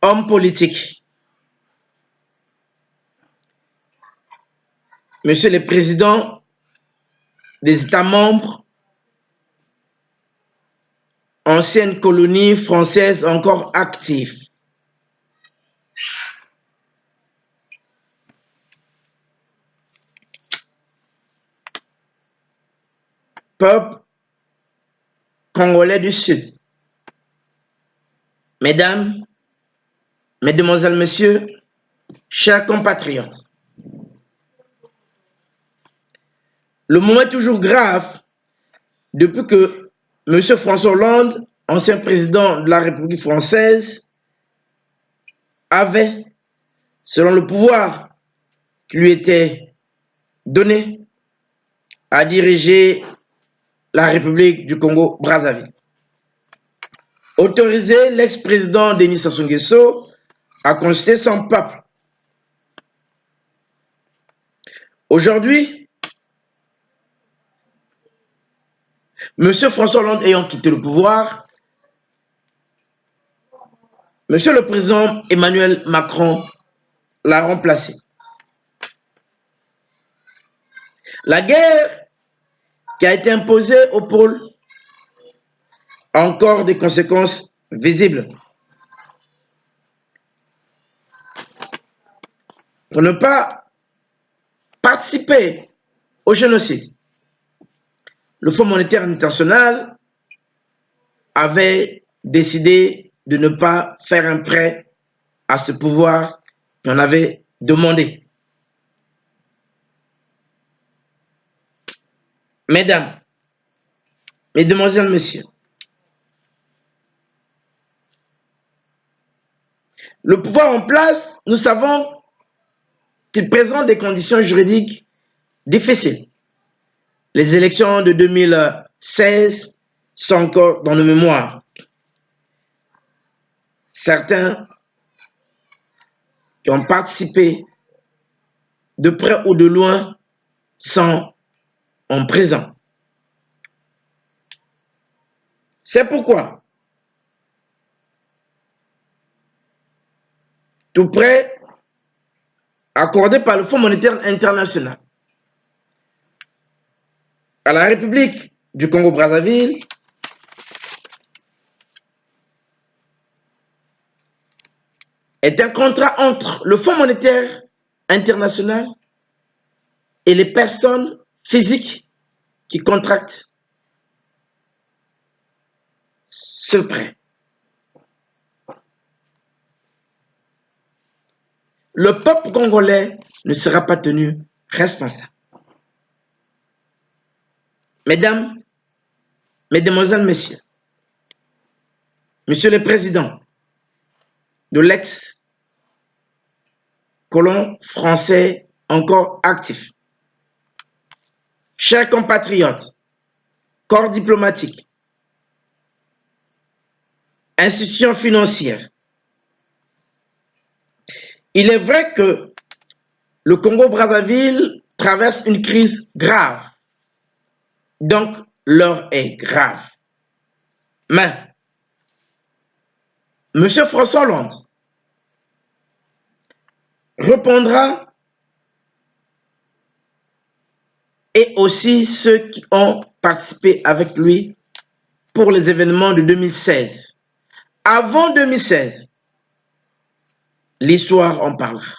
hommes politiques, Monsieur le Président des États membres, anciennes colonies françaises encore actives, peuple congolais du Sud, Mesdames, Mesdemoiselles, Messieurs, chers compatriotes, le moment est toujours grave depuis que M. François Hollande, ancien président de la République française, avait, selon le pouvoir qui lui était donné, à diriger la République du Congo-Brazzaville. Autorisé l'ex-président Denis Sassou Nguesso à consulter son peuple. Aujourd'hui, M. François Hollande ayant quitté le pouvoir, M. le président Emmanuel Macron l'a remplacé. La guerre qui a été imposée au pôle a encore des conséquences visibles. Pour ne pas participer au génocide, le Fonds monétaire international avait décidé de ne pas faire un prêt à ce pouvoir qu'on avait demandé. Mesdames, Mesdemoiselles, Messieurs, le pouvoir en place, nous savons qu'il présente des conditions juridiques difficiles. Les élections de 2016 sont encore dans nos mémoires. Certains qui ont participé de près ou de loin sont en prison. C'est pourquoi tout prêt accordé par le Fonds monétaire international à la République du Congo-Brazzaville est un contrat entre le Fonds monétaire international et les personnes physiques qui contractent ce prêt. Le peuple congolais ne sera pas tenu responsable. Mesdames, Mesdemoiselles, Messieurs, Monsieur le Président de l'ex-colon français encore actif, chers compatriotes, corps diplomatique, institutions financières, il est vrai que le Congo-Brazzaville traverse une crise grave. Donc, l'heure est grave. Mais, M. François Hollande répondra, et aussi ceux qui ont participé avec lui pour les événements de 2016. Avant 2016, l'histoire en parlera.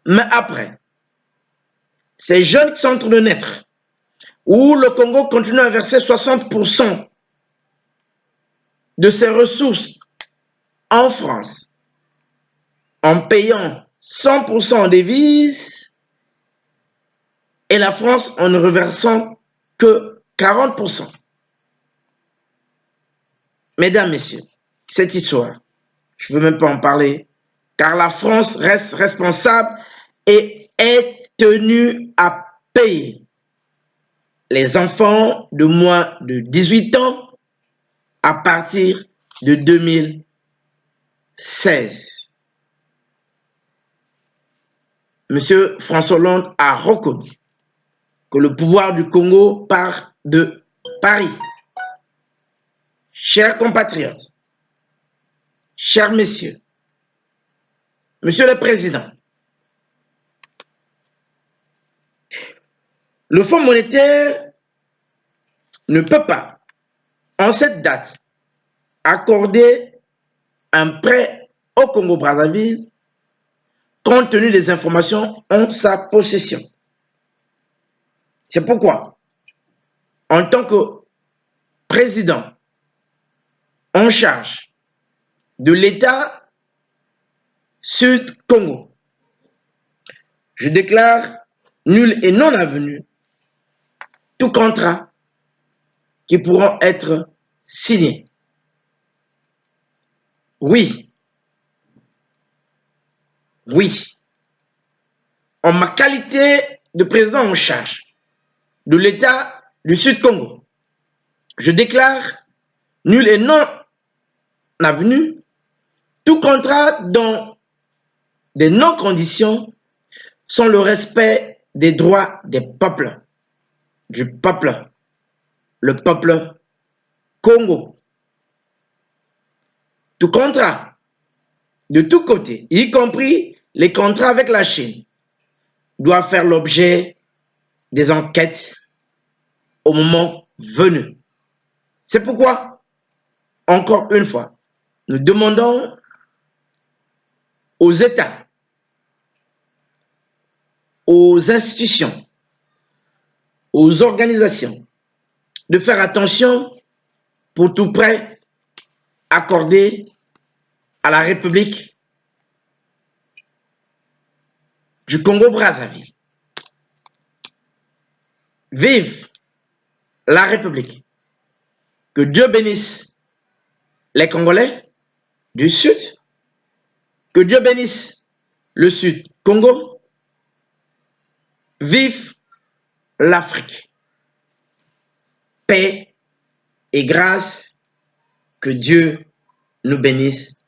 Mais après, ces jeunes qui sont en train de naître, où le Congo continue à verser 60% de ses ressources en France, en payant 100% en devises, et la France en ne reversant que 40%. Mesdames, Messieurs, cette histoire, je ne veux même pas en parler, car la France reste responsable et est tenue à payer. Les enfants de moins de 18 ans à partir de 2016. Monsieur François Hollande a reconnu que le pouvoir du Congo part de Paris. Chers compatriotes, chers messieurs, Monsieur le Président, le Fonds monétaire ne peut pas, en cette date, accorder un prêt au Congo-Brazzaville compte tenu des informations en sa possession. C'est pourquoi, en tant que président en charge de l'État Sud-Congo, je déclare nul et non avenu tout contrat qui pourront être signés. Oui, en ma qualité de président en charge de l'État du Sud-Congo, je déclare nul et non avenu tout contrat dont des non-conditions sont le respect des droits des peuples, du peuple, le peuple Congo. Tout contrat, de tous côtés, y compris les contrats avec la Chine, doit faire l'objet des enquêtes au moment venu. C'est pourquoi, encore une fois, nous demandons aux États, aux institutions, aux organisations de faire attention pour tout prêt accordé à la République du Congo-Brazzaville. Vive la République! Que Dieu bénisse les Congolais du Sud, que Dieu bénisse le Sud Congo. Vive l'Afrique! Paix et grâce, que Dieu nous bénisse